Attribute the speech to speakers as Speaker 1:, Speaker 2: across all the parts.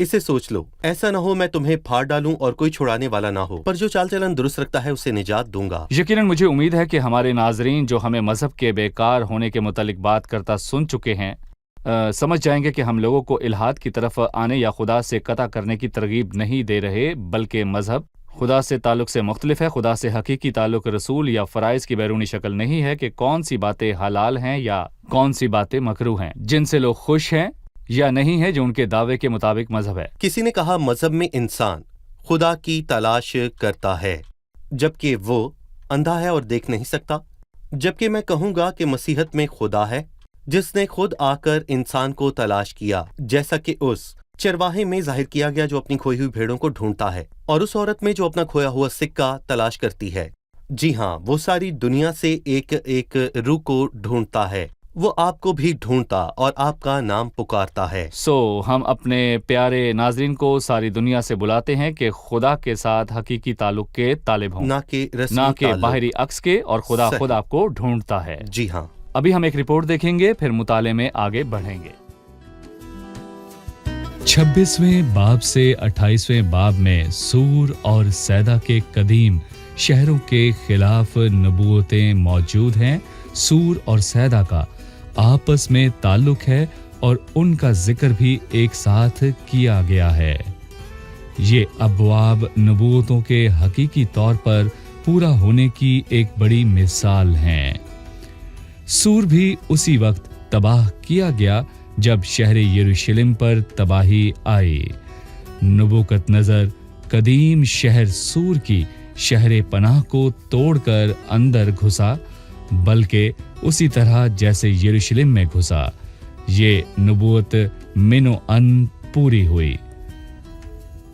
Speaker 1: اسے سوچ لو، ایسا نہ ہو میں تمہیں پھاڑ ڈالوں اور کوئی چھڑانے والا نہ ہو، پر جو چال چلن درست رکھتا ہے اسے نجات دوں گا۔
Speaker 2: یقیناً مجھے امید ہے کہ ہمارے ناظرین جو ہمیں مذہب کے بیکار ہونے کے متعلق بات کرتا سن چکے ہیں سمجھ جائیں گے کہ ہم لوگوں کو الحاد کی طرف آنے یا خدا سے قطع کرنے کی ترغیب نہیں دے رہے، بلکہ مذہب خدا سے تعلق سے مختلف ہے۔ خدا سے حقیقی تعلق رسول یا فرائض کی بیرونی شکل نہیں ہے کہ کون سی باتیں حلال ہیں یا کون سی باتیں مکروہ ہیں، جن سے لوگ خوش ہیں یا نہیں ہے، جو ان کے دعوے کے مطابق مذہب ہے۔
Speaker 1: کسی نے کہا مذہب میں انسان خدا کی تلاش کرتا ہے جبکہ وہ اندھا ہے اور دیکھ نہیں سکتا، جبکہ میں کہوں گا کہ مسیحت میں خدا ہے جس نے خود آ کر انسان کو تلاش کیا، جیسا کہ اس چرواہے میں ظاہر کیا گیا جو اپنی کھوئی ہوئی بھیڑوں کو ڈھونڈتا ہے، اور اس عورت میں جو اپنا کھویا ہوا سکہ تلاش کرتی ہے۔ جی ہاں، وہ ساری دنیا سے ایک ایک روح کو ڈھونڈتا ہے، وہ آپ کو بھی ڈھونڈتا اور آپ کا نام پکارتا ہے۔
Speaker 2: ہم اپنے پیارے ناظرین کو ساری دنیا سے بلاتے ہیں کہ خدا کے ساتھ حقیقی تعلق کے طالب ہوں،
Speaker 1: نہ کہ رسمی
Speaker 2: نہ کہ
Speaker 1: تعلق۔
Speaker 2: باہری عکس کے، اور خدا
Speaker 1: صحیح۔
Speaker 2: خود آپ کو ڈھونڈتا ہے۔
Speaker 1: جی ہاں،
Speaker 2: ابھی ہم ایک رپورٹ دیکھیں گے، پھر مطالعے میں آگے بڑھیں گے۔ 26ویں باب سے 28ویں باب میں سور اور سیدا کے قدیم شہروں کے خلاف نبوتیں موجود ہیں۔ سور اور سیدا کا آپس میں تعلق ہے اور ان کا ذکر بھی ایک ساتھ کیا گیا ہے۔ یہ ابواب نبوتوں کے حقیقی طور پر پورا ہونے کی ایک بڑی مثال ہیں۔ سور بھی اسی وقت تباہ کیا گیا جب شہر یروشلم پر تباہی آئی۔ نبوکت نظر قدیم شہر سور کی شہر پناہ کو توڑ کر اندر گھسا، بلکہ اسی طرح جیسے یروشلم میں گھسا۔ یہ نبوت من و ان پوری ہوئی۔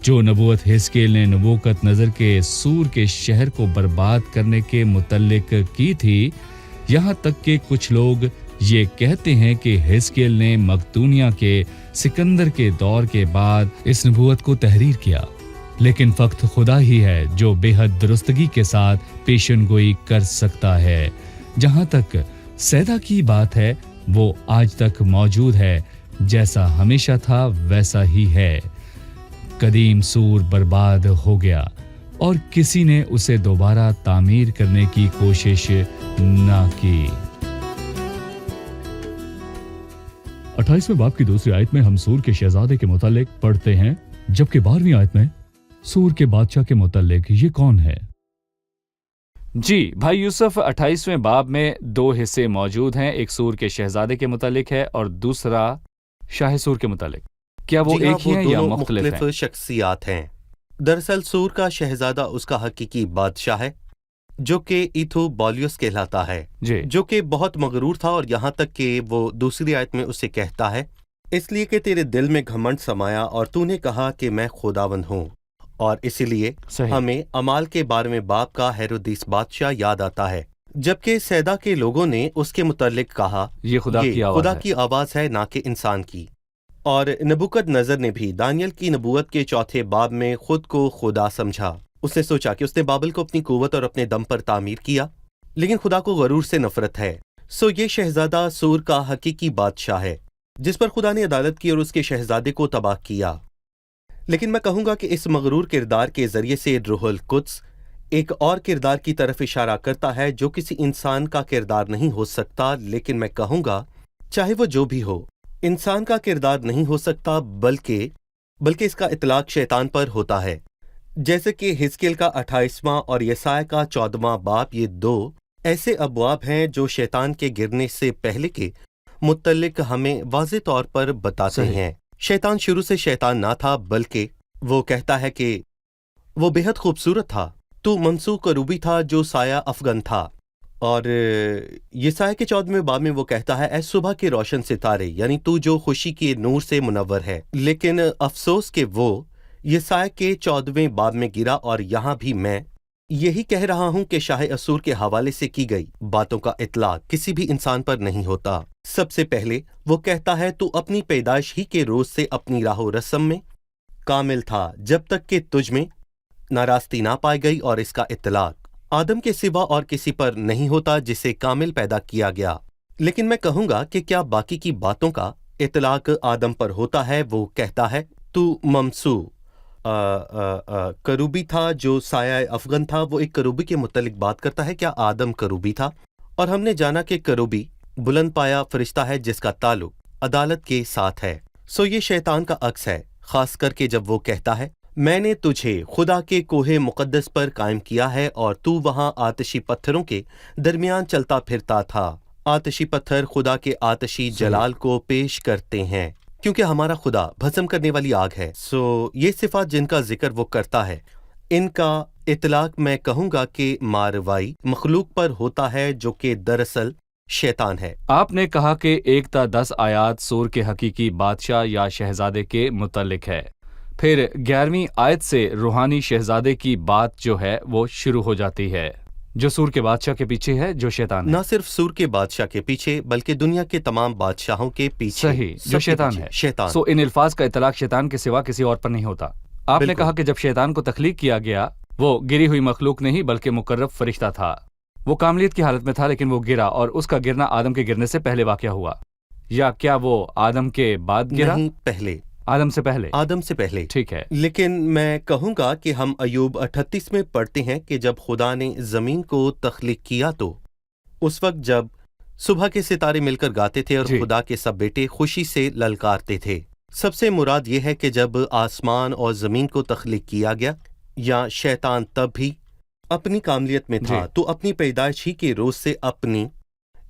Speaker 2: جو نبوت حزقیل نے نبوکت نظر کے سور کے شہر کو برباد کرنے کے متعلق کی تھی، یہاں تک کہ کچھ لوگ یہ کہتے ہیں کہ حزقیل نے مقدونیہ کے سکندر کے دور کے بعد اس نبوت کو تحریر کیا، لیکن فقط خدا ہی ہے جو بے حد درستگی کے ساتھ پیشن گوئی کر سکتا ہے۔ جہاں تک سیدا کی بات ہے، وہ آج تک موجود ہے، جیسا ہمیشہ تھا ویسا ہی ہے۔ قدیم سور برباد ہو گیا اور کسی نے اسے دوبارہ تعمیر کرنے کی کوشش نہ کی۔ 28ویں باب کی دوسری آیت میں ہم سور کے شہزادے کے متعلق پڑھتے ہیں، جبکہ 12ویں آیت میں سور کے بادشاہ کے متعلق یہ کون ہے؟ جی بھائی یوسف، 28ویں باب میں دو حصے موجود ہیں، ایک سور کے شہزادے کے متعلق ہے اور دوسرا شاہ سور کے متعلق۔ کیا وہ
Speaker 1: جی ہاں،
Speaker 2: ایک ہی ہیں یا
Speaker 1: دونوں
Speaker 2: مختلف ہیں؟
Speaker 1: شخصیات ہیں۔ دراصل سور کا شہزادہ اس کا حقیقی بادشاہ ہے جو کہ ایتھو بالیوس کہلاتا ہے،
Speaker 2: جی
Speaker 1: جو کہ بہت مغرور تھا، اور یہاں تک کہ وہ دوسری آیت میں اسے کہتا ہے، اس لیے کہ تیرے دل میں گھمنڈ سمایا اور تو نے کہا کہ میں خداوند ہوں، اور اسی لیے
Speaker 2: صحیح۔
Speaker 1: ہمیں امال کے 12ویں باب کا ہیرودیس بادشاہ یاد آتا ہے، جبکہ سیدا کے لوگوں نے اس کے متعلق کہا
Speaker 2: یہ خدا کی آواز
Speaker 1: خدا
Speaker 2: ہے۔
Speaker 1: کی آواز ہے نہ کہ انسان کی۔ اور نبوکد نظر نے بھی دانیل کی نبوت کے 4 باب میں خود کو خدا سمجھا۔ اس نے سوچا کہ اس نے بابل کو اپنی قوت اور اپنے دم پر تعمیر کیا، لیکن خدا کو غرور سے نفرت ہے۔ یہ شہزادہ سور کا حقیقی بادشاہ ہے جس پر خدا نے عدالت کی اور اس کے شہزادے کو تباہ کیا۔ لیکن میں کہوں گا کہ اس مغرور کردار کے ذریعے سے روح القدس ایک اور کردار کی طرف اشارہ کرتا ہے جو کسی انسان کا کردار نہیں ہو سکتا، لیکن میں کہوں گا چاہے وہ جو بھی ہو، انسان کا کردار نہیں ہو سکتا، بلکہ اس کا اطلاق شیطان پر ہوتا ہے، جیسے کہ حزقیل کا 28واں اور یسایہ کا 14واں باب۔ یہ 2 ایسے ابواب ہیں جو شیطان کے گرنے سے پہلے کے متعلق ہمیں واضح طور پر بتاتے ہیں۔ شیطان شروع سے شیطان نہ تھا، بلکہ وہ کہتا ہے کہ وہ بے حد خوبصورت تھا، تو ممسوح کروبی تھا جو سایہ افغن تھا، اور یسایہ کے 14ویں باب میں وہ کہتا ہے اے صبح کے روشن ستارے، یعنی تو جو خوشی کے نور سے منور ہے۔ لیکن افسوس کہ وہ یسایہ کے 14ویں باب میں گرا، اور یہاں بھی میں یہی کہہ رہا ہوں کہ شاہ اسور کے حوالے سے کی گئی باتوں کا اطلاق کسی بھی انسان پر نہیں ہوتا۔ سب سے پہلے وہ کہتا ہے تو اپنی پیدائش ہی کے روز سے اپنی راہ و رسم میں کامل تھا، جب تک کہ تجھ میں ناراستی نہ پائی گئی، اور اس کا اطلاق آدم کے سوا اور کسی پر نہیں ہوتا جسے کامل پیدا کیا گیا۔ لیکن میں کہوں گا کہ کیا باقی کی باتوں کا اطلاق آدم پر ہوتا ہے؟ وہ کہتا ہے تو ممسو کروبی تھا جو سایہ افغن تھا، وہ ایک کروبی کے متعلق بات کرتا ہے. کیا آدم کروبی تھا؟ اور ہم نے جانا کہ کروبی بلند پایا فرشتہ ہے جس کا تعلق عدالت کے ساتھ ہے. سو یہ شیطان کا عکس ہے، خاص کر کے جب وہ کہتا ہے میں نے تجھے خدا کے کوہ مقدس پر قائم کیا ہے اور تو وہاں آتشی پتھروں کے درمیان چلتا پھرتا تھا. آتشی پتھر خدا کے آتشی جلال کو پیش کرتے ہیں کیونکہ ہمارا خدا بھسم کرنے والی آگ ہے. سو یہ صفات جن کا ذکر وہ کرتا ہے، ان کا اطلاق میں کہوں گا کہ ماروائی مخلوق پر ہوتا ہے جو کہ دراصل شیطان ہے.
Speaker 2: آپ نے کہا کہ 1 تا 10 آیات سور کے حقیقی بادشاہ یا شہزادے کے متعلق ہے. پھر 11ویں آیت سے روحانی شہزادے کی بات جو ہے وہ شروع ہو جاتی ہے، جو سور کے بادشاہ کے پیچھے ہے، جو شیطان ہے.
Speaker 1: نہ صرف سور کے بادشاہ کے پیچھے بلکہ دنیا کے تمام بادشاہوں کے پیچھے.
Speaker 2: صحیح،
Speaker 1: سب
Speaker 2: جو
Speaker 1: کے
Speaker 2: شیطان
Speaker 1: پیچھے
Speaker 2: ہے.
Speaker 1: شیطان.
Speaker 2: سو ان الفاظ کا اطلاق شیطان کے سوا کسی اور پر نہیں ہوتا. آپ نے
Speaker 1: بالکل.
Speaker 2: کہا کہ جب شیطان کو تخلیق کیا گیا وہ گری ہوئی مخلوق نہیں بلکہ مقرب فرشتہ تھا. وہ کاملیت کی حالت میں تھا لیکن وہ گرا، اور اس کا گرنا آدم کے گرنے سے پہلے واقع ہوا. یا کیا وہ آدم کے بعد گرا؟
Speaker 1: نہیں، پہلے.
Speaker 2: آدم سے پہلے.
Speaker 1: آدم سے پہلے.
Speaker 2: ٹھیک ہے.
Speaker 1: لیکن میں کہوں گا کہ ہم ایوب 38 میں پڑھتے ہیں کہ جب خدا نے زمین کو تخلیق کیا تو اس وقت جب صبح کے ستارے مل کر گاتے تھے اور
Speaker 2: جی.
Speaker 1: خدا کے سب بیٹے خوشی سے للکارتے تھے. سب سے مراد یہ ہے کہ جب آسمان اور زمین کو تخلیق کیا گیا، یا شیطان تب بھی اپنی کاملیت میں تھا
Speaker 2: جی.
Speaker 1: تو اپنی پیدائش ہی کے روز سے اپنی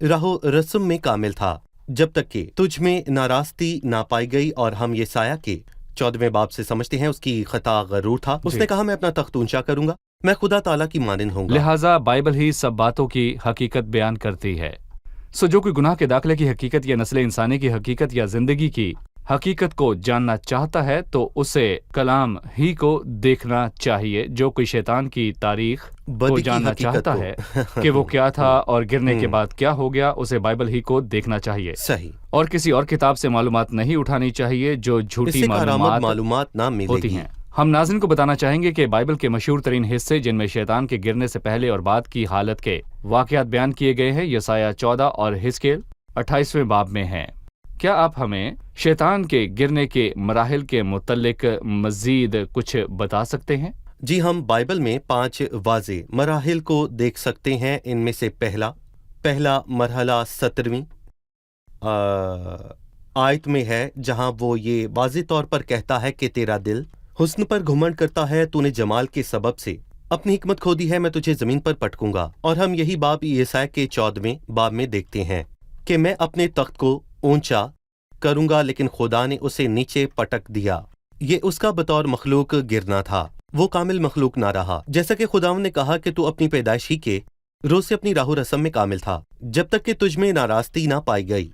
Speaker 1: راہ و رسم میں کامل تھا، جب تک کہ تجھ میں ناراستی نہ پائی گئی. اور ہم یہ سایہ کے 14ویں باب سے سمجھتے ہیں اس کی خطا غرور تھا. اس
Speaker 2: جی.
Speaker 1: نے کہا میں اپنا تخت اونچا کروں گا، میں خدا تعالیٰ کی مانند ہوں گا.
Speaker 2: لہٰذا بائبل ہی سب باتوں کی حقیقت بیان کرتی ہے. سو جو کوئی گناہ کے داخلے کی حقیقت یا نسل انسانی کی حقیقت یا زندگی کی حقیقت کو جاننا چاہتا ہے تو اسے کلام ہی کو دیکھنا چاہیے. جو کوئی شیطان کی تاریخ کو
Speaker 1: بدی کی
Speaker 2: جاننا
Speaker 1: حقیقت
Speaker 2: چاہتا
Speaker 1: کو.
Speaker 2: ہے کہ وہ کیا تھا اور گرنے کے بعد کیا ہو گیا، اسے بائبل ہی کو دیکھنا چاہیے.
Speaker 1: صحیح.
Speaker 2: اور کسی اور کتاب سے معلومات نہیں اٹھانی چاہیے جو
Speaker 1: اس
Speaker 2: جھوٹی
Speaker 1: سے کارآمد
Speaker 2: معلومات
Speaker 1: نہ ملے
Speaker 2: ہوتی
Speaker 1: گی.
Speaker 2: ہیں. ہم ناظرین کو بتانا چاہیں گے کہ بائبل کے مشہور ترین حصے جن میں شیطان کے گرنے سے پہلے اور بعد کی حالت کے واقعات بیان کیے گئے ہیں، یسایہ 14 اور حزقیل 28ویں باب میں ہیں. کیا آپ ہمیں شیطان کے گرنے کے مراحل کے متعلق مزید کچھ بتا سکتے ہیں؟
Speaker 1: جی، ہم بائبل میں 5 واضح مراحل کو دیکھ سکتے ہیں. ان میں سے پہلا مرحلہ 17ویں آیت میں ہے، جہاں وہ یہ واضح طور پر کہتا ہے کہ تیرا دل حسن پر گھمنڈ کرتا ہے، تو نے جمال کے سبب سے اپنی حکمت کھو دی ہے، میں تجھے زمین پر پٹکوں گا. اور ہم یہی باب یسایہ کے 14ویں باب میں دیکھتے ہیں کہ میں اپنے تخت کو اونچا کروں گا لیکن خدا نے اسے نیچے پٹک دیا. یہ اس کا بطور مخلوق گرنا تھا، وہ کامل مخلوق نہ رہا. جیسا کہ خداوند نے کہا کہ تو اپنی پیدائش ہی کے روز سے اپنی راہ و رسم میں کامل تھا، جب تک کہ تجھ میں ناراستی نہ پائی گئی،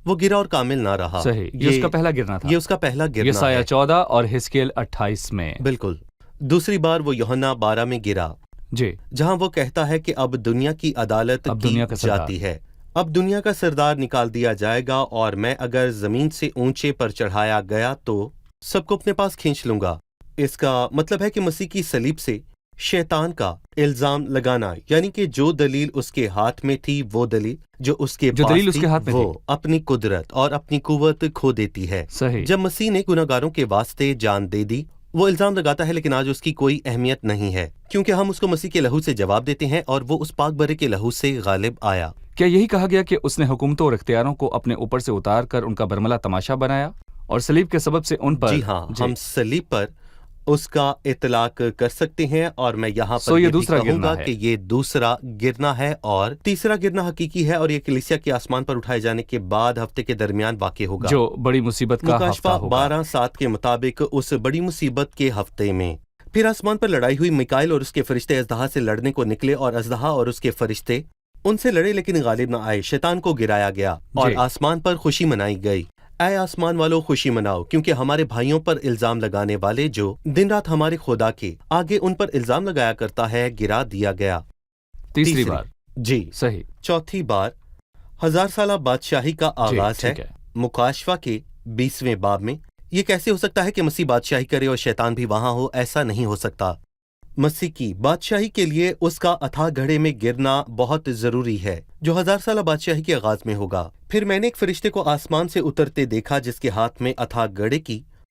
Speaker 1: وہ گرا اور کامل نہ رہا.
Speaker 2: صحیح، یہ اس کا پہلا گرنا تھا.
Speaker 1: یہ اس کا پہلا گرنا
Speaker 2: یسایہ
Speaker 1: ہے.
Speaker 2: 14 اور حزقیل 28 میں.
Speaker 1: بالکل. دوسری بار وہ یوحنا 12 میں گرا،
Speaker 2: جی.
Speaker 1: جہاں وہ کہتا ہے کہ اب دنیا کی عدالت
Speaker 2: اب
Speaker 1: کی
Speaker 2: دنیا کا سردار.
Speaker 1: جاتی ہے، اب دنیا کا سردار نکال دیا جائے گا، اور میں اگر زمین سے اونچے پر چڑھایا گیا تو سب کو اپنے پاس کھینچ لوں گا. اس کا مطلب ہے کہ مسیح کی صلیب سے شیطان کا الزام لگانا، یعنی کہ جو دلیل اس کے ہاتھ میں تھی، وہ دلیل جو اس کے
Speaker 2: جو
Speaker 1: پاس
Speaker 2: دلیل اس
Speaker 1: تھی،
Speaker 2: کے ہاتھ میں
Speaker 1: وہ اپنی قدرت اور اپنی قوت کھو دیتی ہے.
Speaker 2: صحیح.
Speaker 1: جب مسیح نے گناہگاروں کے واسطے جان دے دی، وہ الزام لگاتا ہے لیکن آج اس کی کوئی اہمیت نہیں ہے، کیونکہ ہم اس کو مسیح کے لہو سے جواب دیتے ہیں اور وہ اس پاک برے کے لہو سے غالب آیا.
Speaker 2: کیا یہی کہا گیا کہ اس نے حکومتوں اور اختیاروں کو اپنے اوپر سے اتار کر ان کا برملا تماشا بنایا اور صلیب کے سبب سے ان پر؟
Speaker 1: جی ہاں، ہم صلیب پر اس کا اطلاق کر سکتے ہیں. اور میں یہاں
Speaker 2: سو
Speaker 1: پر
Speaker 2: یہ
Speaker 1: یہ بھی
Speaker 2: دوسرا
Speaker 1: کہوں
Speaker 2: گرنا
Speaker 1: گا
Speaker 2: ہے.
Speaker 1: کہ یہ دوسرا گرنا ہے اور تیسرا گرنا حقیقی ہے، اور یہ کلیسیا کے آسمان پر اٹھائے جانے کے بعد ہفتے کے درمیان واقع ہوگا،
Speaker 2: جو بڑی مصیبت کا ہفتہ
Speaker 1: مکاشفہ
Speaker 2: ہوگا.
Speaker 1: 12:7 کے مطابق اس بڑی مصیبت کے ہفتے میں پھر آسمان پر لڑائی ہوئی. میکائیل اور اس کے فرشتے اژدہا سے لڑنے کو نکلے، اور اژدہا اور اس کے فرشتے ان سے لڑے لیکن غالب نہ آئے. شیطان کو گرایا گیا اور
Speaker 2: جی.
Speaker 1: آسمان پر خوشی منائی گئی. اے آسمان والو خوشی مناؤ، کیونکہ ہمارے بھائیوں پر الزام لگانے والے جو دن رات ہمارے خدا کے آگے ان پر الزام لگایا کرتا ہے، گرا دیا گیا.
Speaker 2: تیسری بار.
Speaker 1: جی.
Speaker 2: صحیح.
Speaker 1: چوتھی بار 1000 سالہ بادشاہی کا آغاز ہے.
Speaker 2: ٹھیک ہے.
Speaker 1: مکاشفہ کے 20ویں باب میں. یہ کیسے ہو سکتا ہے کہ مسیح بادشاہی کرے اور شیطان بھی وہاں ہو؟ ایسا نہیں ہو سکتا. مسیح کی بادشاہی کے لیے اس کا اتھاہ گڑھے میں گرنا بہت ضروری ہے، جو 1000 سالہ بادشاہی کے آغاز میں ہوگا. پھر میں نے ایک فرشتے کو آسمان سے اترتے دیکھا جس کے ہاتھ میں اتھاہ گڑھے کی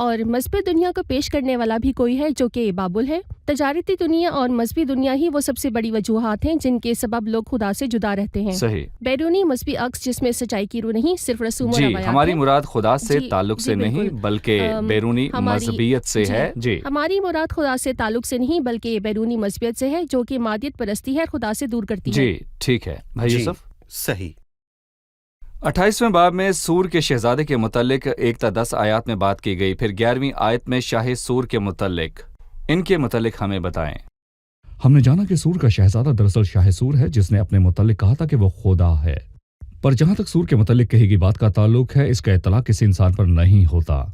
Speaker 3: اور مذہبی دنیا کو پیش کرنے والا بھی کوئی ہے جو کہ بابل ہے۔ تجارتی دنیا اور مذہبی دنیا ہی وہ سب سے بڑی وجوہات ہیں جن کے سبب لوگ خدا سے جدا رہتے ہیں۔
Speaker 2: صحیح۔
Speaker 3: بیرونی مذہبی عکس جس میں سچائی کی روح نہیں، صرف رسوم و
Speaker 2: جی،
Speaker 3: روایات
Speaker 2: ہماری
Speaker 3: ہیں۔
Speaker 2: مراد خدا سے
Speaker 3: جی،
Speaker 2: تعلق سے
Speaker 3: جی،
Speaker 2: نہیں
Speaker 3: بالکل۔
Speaker 2: بلکہ بیرونی
Speaker 3: ہماری-
Speaker 2: مذہبیت سے
Speaker 3: جی،
Speaker 2: ہے۔ جی،
Speaker 3: ہماری مراد خدا سے تعلق سے نہیں بلکہ بیرونی مذہبیت سے ہے جو کہ مادیت پرستی ہے، خدا سے دور کرتی ہے۔
Speaker 2: جی ٹھیک ہے بھائی
Speaker 1: جی
Speaker 2: یوسف۔
Speaker 1: صحیح۔
Speaker 2: 28ویں باب میں سور کے شہزادے کے متعلق 1 تا 10 آیات میں بات کی گئی، پھر 11ویں آیت میں شاہ سور کے متعلق، ان کے متعلق ہمیں بتائیں۔
Speaker 4: ہم نے جانا کہ سور کا شہزادہ دراصل شاہ سور ہے جس نے اپنے متعلق کہا تھا کہ وہ خدا ہے، پر جہاں تک سور کے متعلق کہی گئی بات کا تعلق ہے اس کا اطلاق کسی انسان پر نہیں ہوتا،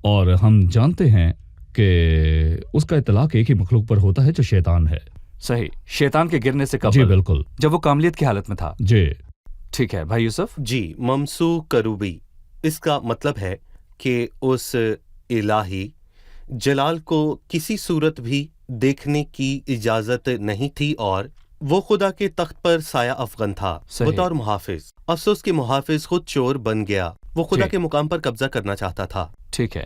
Speaker 4: اور ہم جانتے ہیں کہ اس کا اطلاق ایک ہی مخلوق پر ہوتا ہے جو شیطان ہے۔
Speaker 2: صحیح، شیطان کے گرنے سے
Speaker 4: جی
Speaker 2: قبل،
Speaker 4: بالکل،
Speaker 2: جب وہ کاملیت کی حالت میں تھا۔
Speaker 4: جی
Speaker 2: ٹھیک ہے بھائی یوسف۔
Speaker 1: جی، ممسوح کروبی، اس کا مطلب ہے کہ اس الہی جلال کو کسی صورت بھی دیکھنے کی اجازت نہیں تھی اور وہ خدا کے تخت پر سایہ افغن تھا
Speaker 2: صحیح۔
Speaker 1: بطور محافظ۔ افسوس کہ محافظ خود چور بن گیا، وہ خدا
Speaker 2: جی۔
Speaker 1: کے مقام پر قبضہ کرنا چاہتا تھا۔
Speaker 2: ٹھیک ہے،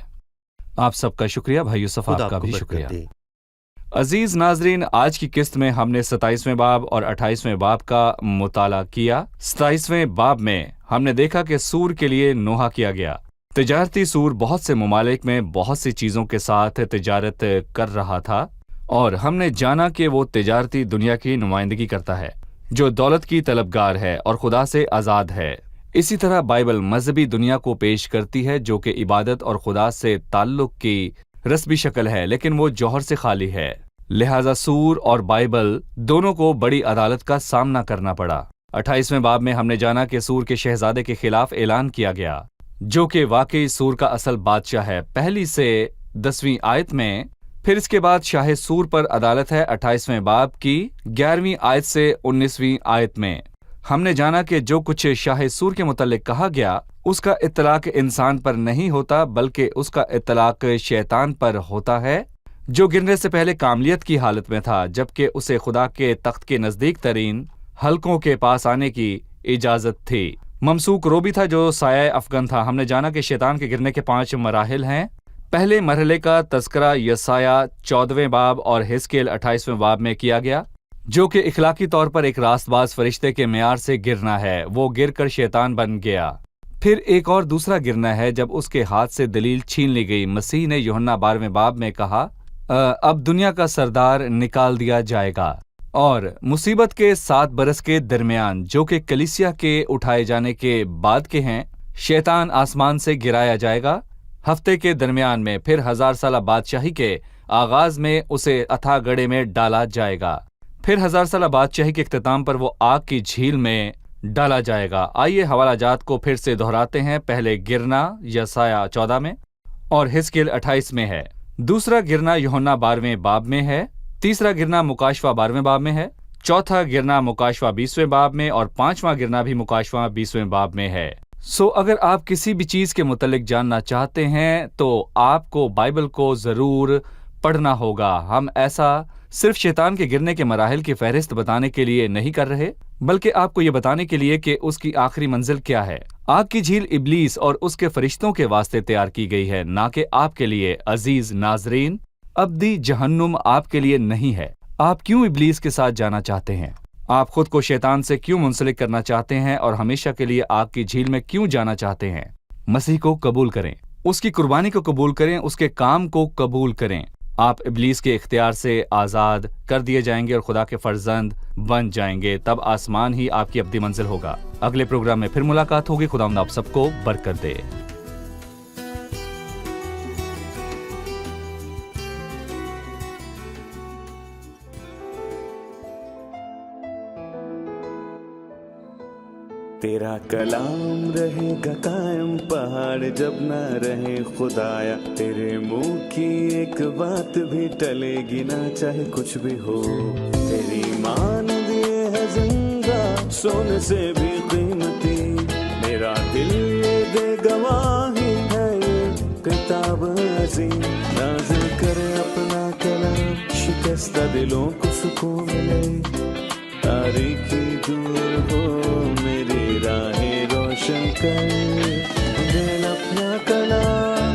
Speaker 2: آپ سب کا شکریہ بھائی یوسف،
Speaker 1: خدا
Speaker 2: آپ کا
Speaker 1: کو
Speaker 2: بھی
Speaker 1: برکت
Speaker 2: شکریہ۔
Speaker 1: دے۔
Speaker 2: عزیز ناظرین، آج کی قسط میں ہم نے 27ویں باب اور 28ویں باب کا مطالعہ کیا۔ 27ویں باب میں ہم نے دیکھا کہ سور کے لیے نوحہ کیا گیا۔ تجارتی سور بہت سے ممالک میں بہت سی چیزوں کے ساتھ تجارت کر رہا تھا، اور ہم نے جانا کہ وہ تجارتی دنیا کی نمائندگی کرتا ہے جو دولت کی طلبگار ہے اور خدا سے آزاد ہے۔ اسی طرح بائبل مذہبی دنیا کو پیش کرتی ہے جو کہ عبادت اور خدا سے تعلق کی رسمی شکل ہے، لیکن وہ جوہر سے خالی ہے۔ لہذا سور اور بائبل دونوں کو بڑی عدالت کا سامنا کرنا پڑا۔ 28ویں باب میں ہم نے جانا کہ سور کے شہزادے کے خلاف اعلان کیا گیا جو کہ واقعی سور کا اصل بادشاہ ہے، 1 سے 10ویں آیت میں۔ پھر اس کے بعد شاہ سور پر عدالت ہے 28ویں باب کی 11ویں آیت سے 19ویں آیت میں۔ ہم نے جانا کہ جو کچھ شاہ سور کے متعلق کہا گیا اس کا اطلاق انسان پر نہیں ہوتا بلکہ اس کا اطلاق شیطان پر ہوتا ہے جو گرنے سے پہلے کاملیت کی حالت میں تھا، جبکہ اسے خدا کے تخت کے نزدیک ترین حلقوں کے پاس آنے کی اجازت تھی۔ ممسوح کروبی تھا جو سایہ افغن تھا۔ ہم نے جانا کہ شیطان کے گرنے کے 5 مراحل ہیں۔ پہلے مرحلے کا تذکرہ یسایہ 14ویں باب اور حزقیل 28ویں باب میں کیا گیا جو کہ اخلاقی طور پر ایک راست باز فرشتے کے معیار سے گرنا ہے، وہ گر کر شیطان بن گیا۔ پھر ایک اور دوسرا گرنا ہے جب اس کے ہاتھ سے دلیل چھین لی گئی۔ مسیح نے یوحنا 12ویں باب میں کہا اب دنیا کا سردار نکال دیا جائے گا، اور مصیبت کے 7 برس کے درمیان جو کہ کلیسیا کے اٹھائے جانے کے بعد کے ہیں، شیطان آسمان سے گرایا جائے گا۔ ہفتے کے درمیان میں پھر 1000 سالہ بادشاہی کے آغاز میں اسے اتھا گڑھے میں ڈالا جائے گا۔ پھر 1000 سالہ بادشاہی کے اختتام پر وہ آگ کی جھیل میں ڈالا جائے گا۔ آئیے حوالہ جات کو پھر سے دہراتے ہیں۔ پہلے گرنا یسایہ 14 میں اور حزقیل 28 میں ہے۔ دوسرا گرنا یوحنا 12ویں باب میں ہے۔ تیسرا گرنا مکاشفہ 12ویں باب میں ہے۔ چوتھا گرنا مکاشفہ 20ویں باب میں، اور 5واں گرنا بھی مکاشفہ 20ویں باب میں ہے۔ اگر آپ کسی بھی چیز کے متعلق جاننا چاہتے ہیں تو آپ کو بائبل کو ضرور پڑھنا ہوگا۔ ہم ایسا صرف شیطان کے گرنے کے مراحل کی فہرست بتانے کے لیے نہیں کر رہے، بلکہ آپ کو یہ بتانے کے لیے کہ اس کی آخری منزل کیا ہے۔ آگ کی جھیل ابلیس اور اس کے فرشتوں کے واسطے تیار کی گئی ہے، نہ کہ آپ کے لیے۔ عزیز ناظرین، ابدی جہنم آپ کے لیے نہیں ہے۔ آپ کیوں ابلیس کے ساتھ جانا چاہتے ہیں؟ آپ خود کو شیطان سے کیوں منسلک کرنا چاہتے ہیں اور ہمیشہ کے لیے آگ کی جھیل میں کیوں جانا چاہتے ہیں؟ مسیح کو قبول کریں، اس کی قربانی کو قبول کریں، اس کے کام کو قبول کریں۔ آپ ابلیس کے اختیار سے آزاد کر دیے جائیں گے اور خدا کے فرزند بن جائیں گے۔ تب آسمان ہی آپ کی ابدی منزل ہوگا۔ اگلے پروگرام میں پھر ملاقات ہوگی۔ خداوند آپ سب کو برکت دے۔
Speaker 5: تیرا کلام رہے گا قائم، پہاڑ جب نہ رہے خدایا، تیرے منہ کی ایک بات بھی ٹلے گی نہ، چاہے کچھ بھی ہو۔ تیری مان دیے ہے زندہ، سونے سے بھی قیمتی، میرا دل یہ دے گواہی ہے، یہ کتاب عظیم نازل کرے اپنا کلام، شکستہ دلوں کو سکون ملے، تاریکی دور ہو میری راہیں روشن کر، دل اپنا کلام